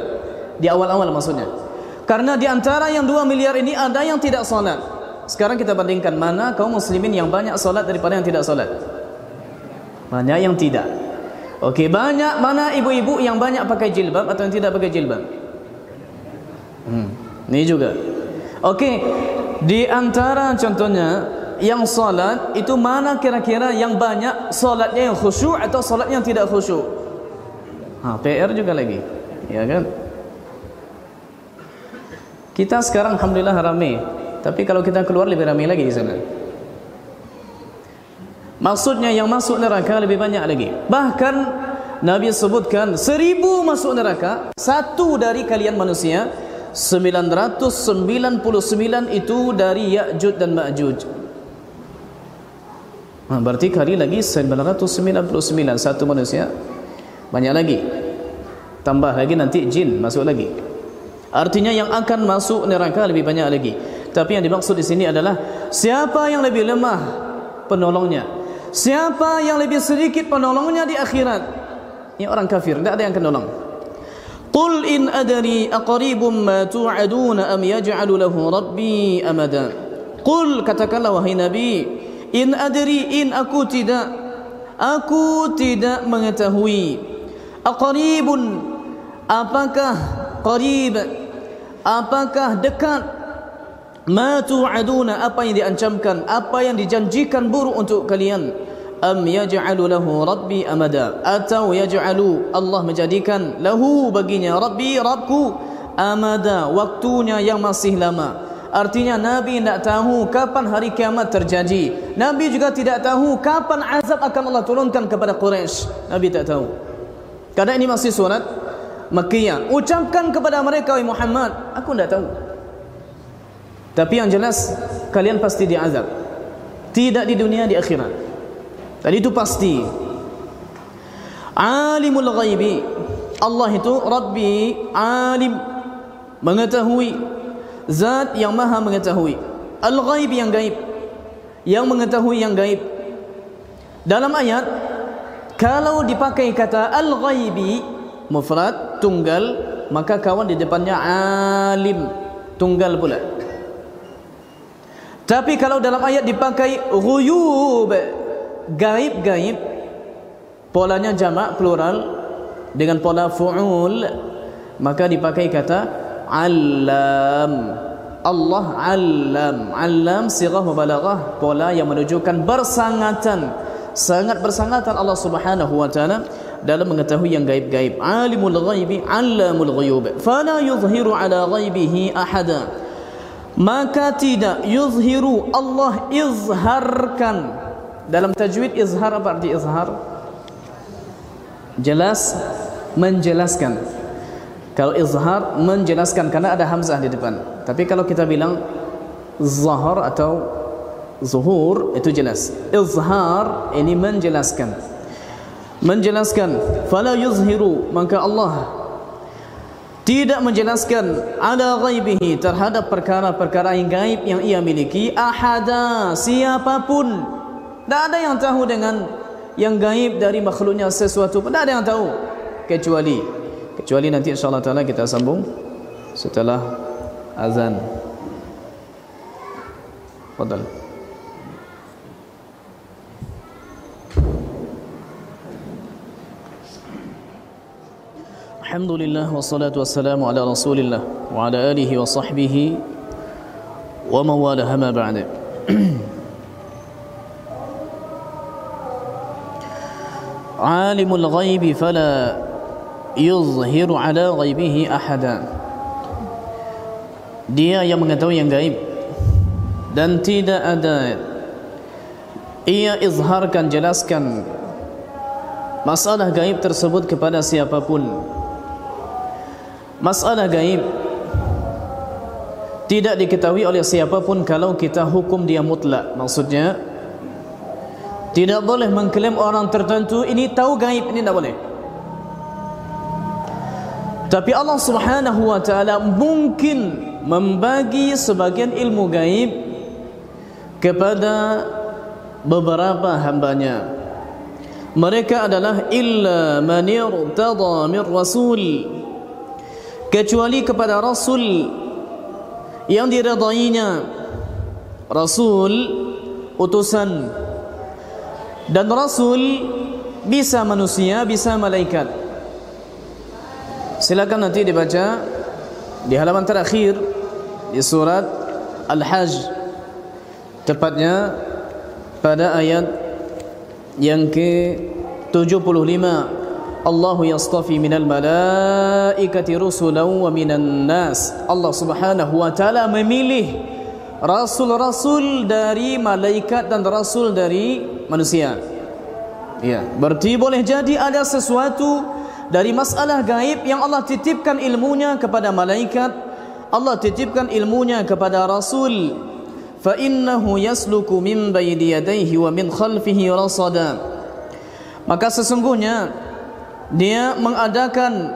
Di awal-awal maksudnya. Karena di antara yang 2 miliar ini ada yang tidak solat. Sekarang kita bandingkan, mana kaum muslimin yang banyak solat daripada yang tidak solat? Banyak yang tidak. Okey, banyak mana ibu-ibu yang banyak pakai jilbab atau yang tidak pakai jilbab? Ini juga. Okey, di antara contohnya yang solat itu mana kira-kira yang banyak solatnya yang khusyuk atau solat yang tidak khusyuk? PR juga lagi, ya kan? Kita sekarang alhamdulillah ramai, tapi kalau kita keluar lebih ramai lagi di sana. Maksudnya yang masuk neraka lebih banyak lagi. Bahkan Nabi sebutkan 1000 masuk neraka, satu dari kalian manusia, 999 itu dari Ya'juj dan Ma'juj. Berarti kali lagi 999, satu manusia banyak lagi. Tambah lagi nanti jin masuk lagi. Artinya yang akan masuk neraka lebih banyak lagi. Tapi yang dimaksud di sini adalah siapa yang lebih lemah penolongnya, siapa yang lebih sedikit penolongnya di akhirat. Ini orang kafir, tidak ada yang akan nolong. Qul in adri aqribum ma tu'aduna am yaj'alu lahu rabbi amada. Qul, katakanlah wahai Nabi, in adri, in aku tidak mengetahui. Aqribun, apakah qarib, apakah dekat, ma tu'aduna, apa yang diancamkan, apa yang dijanjikan buruk untuk kalian, am yaj'alu lahu rabbi amada, atau yaj'alu, Allah menjadikan, lahu baginya, rabbi, Rabbku, amada, waktunya yang masih lama. Artinya Nabi tidak tahu kapan hari kiamat terjadi. Nabi juga tidak tahu kapan azab akan Allah turunkan kepada Quraisy. Nabi tak tahu. Karena ini masih surat Makkiyah. Ucapkan kepada mereka, wahai Muhammad, aku tidak tahu. Tapi yang jelas kalian pasti diazab. Tidak di dunia, di akhirat. Dan itu pasti. Alimul ghaibi, Allah itu Rabbi, alim, mengetahui, zat yang maha mengetahui. Al-ghaib, yang gaib, yang mengetahui yang gaib. Dalam ayat, kalau dipakai kata al-ghaibi mufrad, tunggal, maka kawan di depannya alim, tunggal pula. Tapi kalau dalam ayat dipakai ghuyub, gaib-gaib, polanya jamak plural dengan pola fu'ul, maka dipakai kata alam. Allah alam, alam sighah mubalaghah, pola yang menunjukkan bersangatan, sangat bersangatan Allah Subhanahu wa taala dalam mengetahui yang gaib-gaib. Alimul ghaibi, allamul ghuyub, fala yuzhiru ala ghaibihi ahada, maka tidak yuzhiru, Allah izharkan. Dalam tajwid izhar apa arti izhar? Jelas, menjelaskan. Kalau izhar menjelaskan karena ada hamzah di depan. Tapi kalau kita bilang zahar atau zuhur itu jelas. Izhar ini menjelaskan. Menjelaskan, fala yuzhiru, maka Allah tidak menjelaskan ala ghaibihi, terhadap perkara-perkara yang gaib yang ia miliki, ahada, siapapun. Tak ada yang tahu dengan yang gaib dari makhluknya sesuatu pun, tak ada yang tahu kecuali nanti insyaallah taala kita sambung setelah azan. Fadal. Alhamdulillah wassalatu wassalamu ala Rasulillah wa ala alihi wa sahbihi wa mawalaha ma ba'da. Alimul ghaibi fala yuzhiru ala ghaibihi ahada. Dia yang mengetahui yang gaib dan tidak ada ia izharkan, jelaskan masalah gaib tersebut kepada siapapun. Masalah gaib tidak diketahui oleh siapapun kalau kita hukum dia mutlak. Maksudnya tidak boleh mengklaim orang tertentu ini tahu gaib, ini tidak boleh. Tapi Allah Subhanahu wa taala mungkin membagi sebagian ilmu gaib kepada beberapa hambanya. Mereka adalah illa man irtada min rasul, kecuali kepada rasul yang diridainya Rasul utusan, dan Rasul bisa manusia, bisa malaikat. Silakan nanti dibaca di halaman terakhir di surat Al-Hajj, tepatnya pada ayat yang ke-75. Allahu yastafi minal malaikati rusulan wa minan nas. Allah Subhanahu wa taala memilih rasul-rasul dari malaikat dan rasul dari manusia. Ya, berarti boleh jadi ada sesuatu dari masalah gaib yang Allah titipkan ilmunya kepada malaikat, Allah titipkan ilmunya kepada rasul. Fa innahu yasluku min bayni yadayhi wa min khalfihi rasada. Maka sesungguhnya dia mengadakan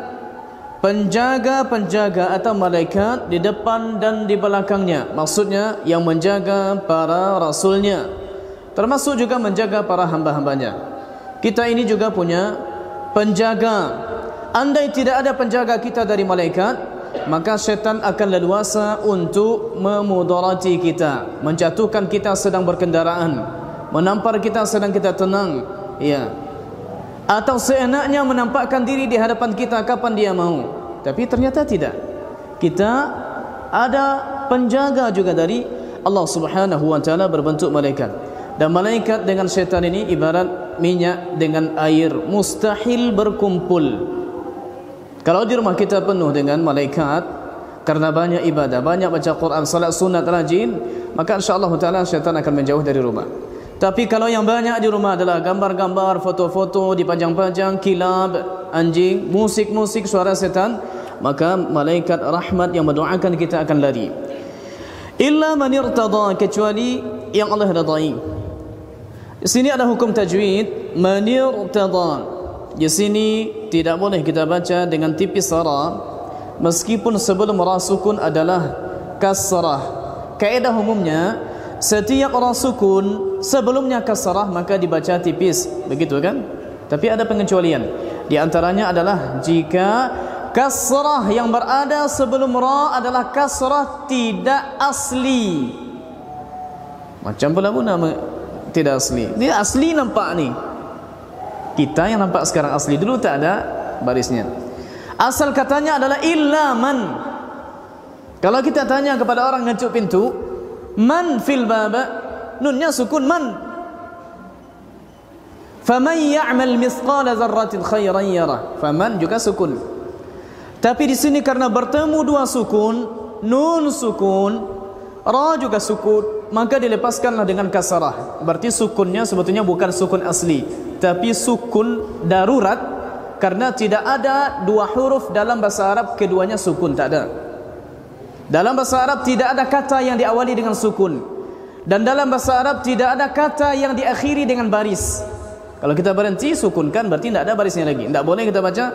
penjaga-penjaga atau malaikat di depan dan di belakangnya. Maksudnya yang menjaga para rasulnya, termasuk juga menjaga para hamba-hambanya. Kita ini juga punya penjaga. Andai tidak ada penjaga kita dari malaikat, maka syaitan akan leluasa untuk memudarati kita, menjatuhkan kita sedang berkendaraan, menampar kita sedang kita tenang, ya, atau seenaknya menampakkan diri di hadapan kita kapan dia mau. Tapi ternyata tidak. Kita ada penjaga juga dari Allah Subhanahu wa taala berbentuk malaikat. Dan malaikat dengan syaitan ini ibarat minyak dengan air, mustahil berkumpul. Kalau di rumah kita penuh dengan malaikat karena banyak ibadah, banyak baca Quran, salat sunat rajin, maka insya-Allah taala syaitan akan menjauh dari rumah. Tapi kalau yang banyak di rumah adalah gambar-gambar, foto-foto dipajang-pajang, kilab, anjing, musik-musik, suara setan, maka malaikat rahmat yang mendoakan kita akan lari. Illa man irtada, kecuali yang Allah ridai. Di sini ada hukum tajwid, man irtada. Di sini tidak boleh kita baca dengan tipis ra, meskipun sebelum ra sukun adalah kasrah. Kaedah umumnya setiap ra sukun sebelumnya kasrah maka dibaca tipis, begitu kan? Tapi ada pengecualian. Di antaranya adalah jika kasrah yang berada sebelum ra adalah kasrah tidak asli. Macam pula pun nama tidak asli. Dia asli nampak ni. Kita yang nampak sekarang asli, dulu tak ada barisnya. Asal katanya adalah illa man. Kalau kita tanya kepada orang ngetuk pintu, man fil baba, nunnya sukun man. Faman ya'mal mithqala dzarratin khairan yarah. Faman juga sukun. Tapi di sini karena bertemu dua sukun, nun sukun, ra juga sukun, maka dilepaskanlah dengan kasrah. Berarti sukunnya sebetulnya bukan sukun asli, tapi sukun darurat, karena tidak ada dua huruf dalam bahasa Arab keduanya sukun, tak ada. Dalam bahasa Arab tidak ada kata yang diawali dengan sukun, dan dalam bahasa Arab tidak ada kata yang diakhiri dengan baris. Kalau kita berhenti sukunkan berarti tidak ada barisnya lagi, tidak boleh kita baca.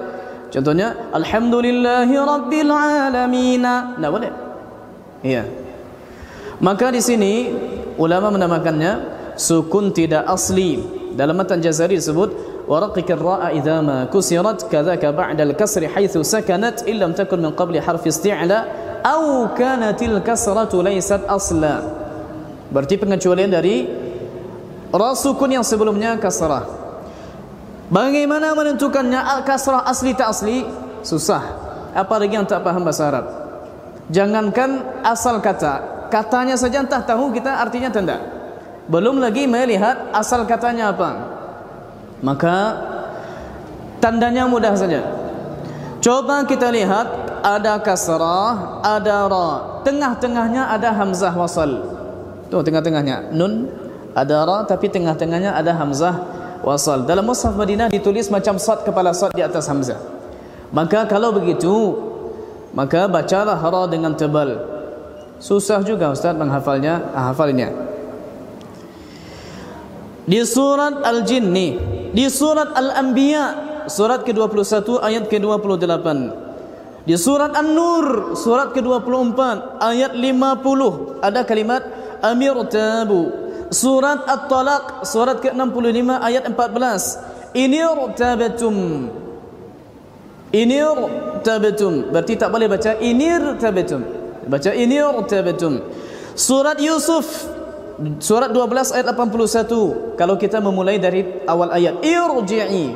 Contohnya alhamdulillahi rabbil alamin, tidak boleh. Iya. Maka di sini ulama menamakannya sukun tidak asli. Dalam matan Jazari disebut waraqiqir ra'a idza ma kusirat kadzaka ba'da al-kasri haitsu sakanat illam takun min qabli harfi isti'la aw kanatil kasratu laysat asla. Berarti pengecualian dari ra sukun yang sebelumnya kasrah. Bagaimana menentukannya kasrah asli tak asli? Susah. Apalagi yang tak paham bahasa Arab. Jangankan asal kata, katanya saja entah tahu kita artinya tanda, belum lagi melihat asal katanya apa. Maka tandanya mudah saja. Coba kita lihat, ada kasrah, ada ra, tengah-tengahnya ada hamzah wasal. Tuh tengah-tengahnya nun, ada ra, tapi tengah-tengahnya ada hamzah wasal. Dalam mushaf Madinah ditulis macam sad, kepala sad di atas hamzah. Maka kalau begitu, maka bacalah ra dengan tebal. Susah juga Ustaz menghafalnya, hafalnya. Di surat Al-Jinni, di surat Al-Anbiya, surat ke-21 ayat ke-28, di surat An-Nur, surat ke-24 ayat 50 ada kalimat amir tabu. Surat At-Talaq, surat ke-65 ayat 14, inirtabatum. Inirtabatum berarti tak boleh baca inirtabatum. Baca in irtabtum. Surat Yusuf surat 12 ayat 81 kalau kita memulai dari awal ayat irji'i.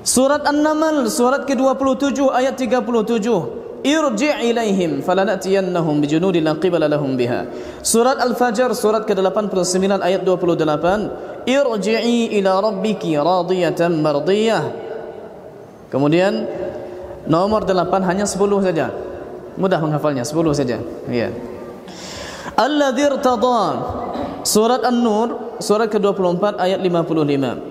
Surat An-Naml surat ke-27 ayat 37 irji' ilaihim falanatiyannahum bijunudin la qibala lahum biha. Surat Al-Fajr surat ke-89 ayat 28 irji'i ila rabbiki radiyatan mardiyah. Kemudian nomor 8 hanya 10 saja. Mudah menghafalnya, 10 saja. Ya. Alladzi irtada. Surat An-Nur surat ke-24 ayat 55.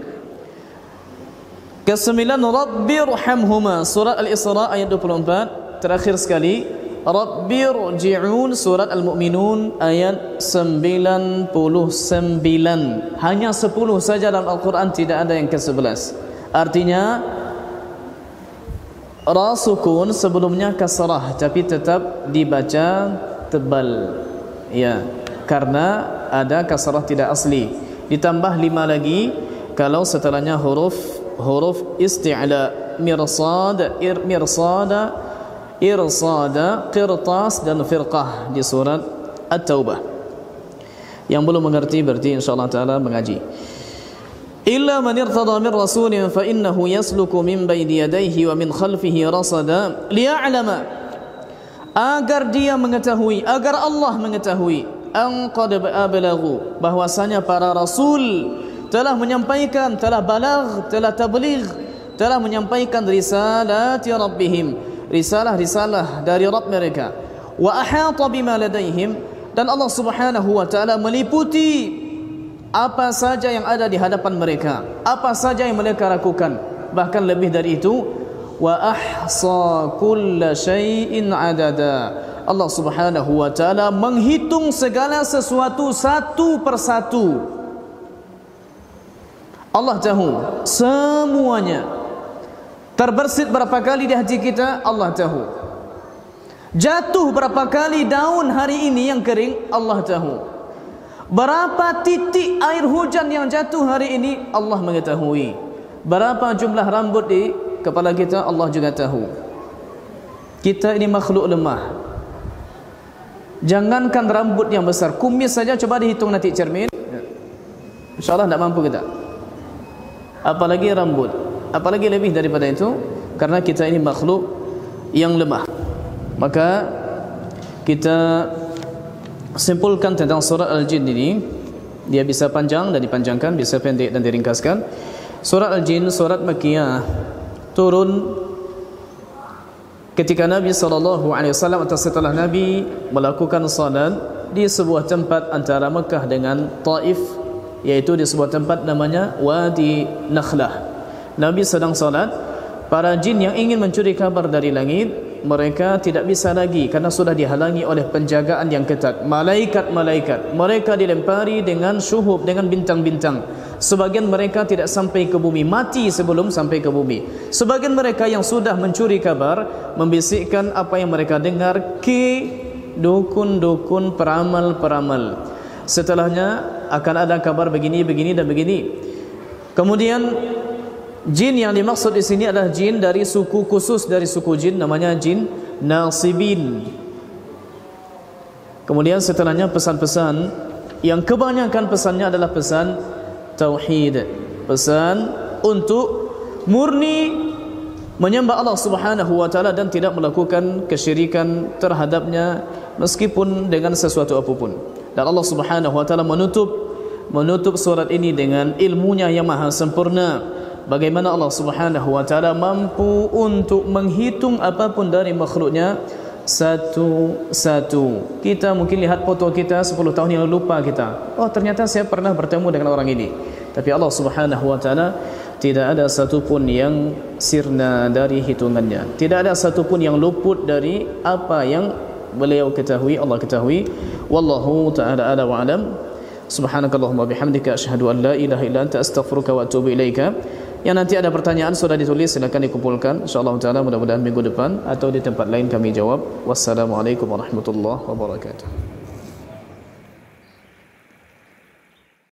Ke-9 Rabbirhamhuma surat Al-Isra ayat 24. Terakhir sekali Rabbirji'un surat Al-Mu'minun ayat 99. Hanya 10 saja dalam Al-Quran, tidak ada yang ke-11. Artinya ra sukun sebelumnya kasrah tapi tetap dibaca tebal. Ya, karena ada kasrah tidak asli. Ditambah 5 lagi kalau setelahnya huruf isti'la, mirsad, irsada, qirtas dan firqah di surat At-Taubah. Yang belum mengerti berarti insyaallah taala mengaji. Illa man irtada min rasulin fa innahu yasluku min bayni yadayhi wa min khalfihi rasada liya'lama, agar dia mengetahui, agar Allah mengetahui an qad ablaghu, bahwasanya para rasul telah menyampaikan, telah balagh, telah tabligh, telah menyampaikan risalati rabbihim, risalah-risalah dari Rabb mereka, wa ahata bima ladaihim, dan Allah Subhanahu wa taala meliputi apa saja yang ada di hadapan mereka, apa saja yang mereka lakukan, bahkan lebih dari itu, wa ahsa kulla syai'in adada. Allah Subhanahu wa taala menghitung segala sesuatu satu persatu. Allah tahu semuanya. Terbersit berapa kali di hati kita, Allah tahu. Jatuh berapa kali daun hari ini yang kering, Allah tahu. Berapa titik air hujan yang jatuh hari ini, Allah mengetahui. Berapa jumlah rambut di kepala kita, Allah juga tahu. Kita ini makhluk lemah. Jangankan rambut yang besar, kumis saja coba dihitung nanti cermin, InsyaAllah tidak mampu kita. Apalagi rambut, apalagi lebih daripada itu, karena kita ini makhluk yang lemah. Maka kita simpulkan tentang surat Al-Jin ini. Dia bisa panjang dan dipanjangkan, bisa pendek dan diringkaskan. Surat Al-Jin, surat Makkiyah, turun ketika Nabi SAW atau setelah Nabi melakukan salat di sebuah tempat antara Mekah dengan Taif, yaitu di sebuah tempat namanya Wadi Nakhlah. Nabi sedang salat, para jin yang ingin mencuri kabar dari langit, mereka tidak bisa lagi karena sudah dihalangi oleh penjagaan yang ketat. Malaikat-malaikat mereka dilempari dengan syuhub, dengan bintang-bintang. Sebagian mereka tidak sampai ke bumi, mati sebelum sampai ke bumi. Sebagian mereka yang sudah mencuri kabar membisikkan apa yang mereka dengar ke dukun-dukun, peramal-peramal. Setelahnya akan ada kabar begini, begini dan begini. Kemudian jin yang dimaksud di sini adalah jin dari suku khusus dari suku jin, namanya jin Nasibin. Kemudian setelahnya pesan-pesan yang kebanyakan pesannya adalah pesan tauhid, pesan untuk murni menyembah Allah Subhanahu wa taala dan tidak melakukan kesyirikan terhadapnya meskipun dengan sesuatu apapun. Dan Allah Subhanahu wa taala menutup surat ini dengan ilmunya yang maha sempurna. Bagaimana Allah Subhanahu wa taala mampu untuk menghitung apapun dari makhluknya satu-satu. Kita mungkin lihat foto kita 10 tahun yang lalu, lupa kita, oh ternyata saya pernah bertemu dengan orang ini. Tapi Allah Subhanahu wa taala tidak ada satupun yang sirna dari hitungannya. Tidak ada satupun yang luput dari apa yang beliau ketahui, Allah ketahui. Wallahu taala ala wa alam. Subhanakallahumma bihamdika asyhadu an la ilaha illa anta astaghfiruka wa atubu ilaika. Yang nanti ada pertanyaan sudah ditulis, silakan dikumpulkan. InsyaAllah taala mudah-mudahan minggu depan atau di tempat lain kami jawab. Wassalamualaikum warahmatullahi wabarakatuh.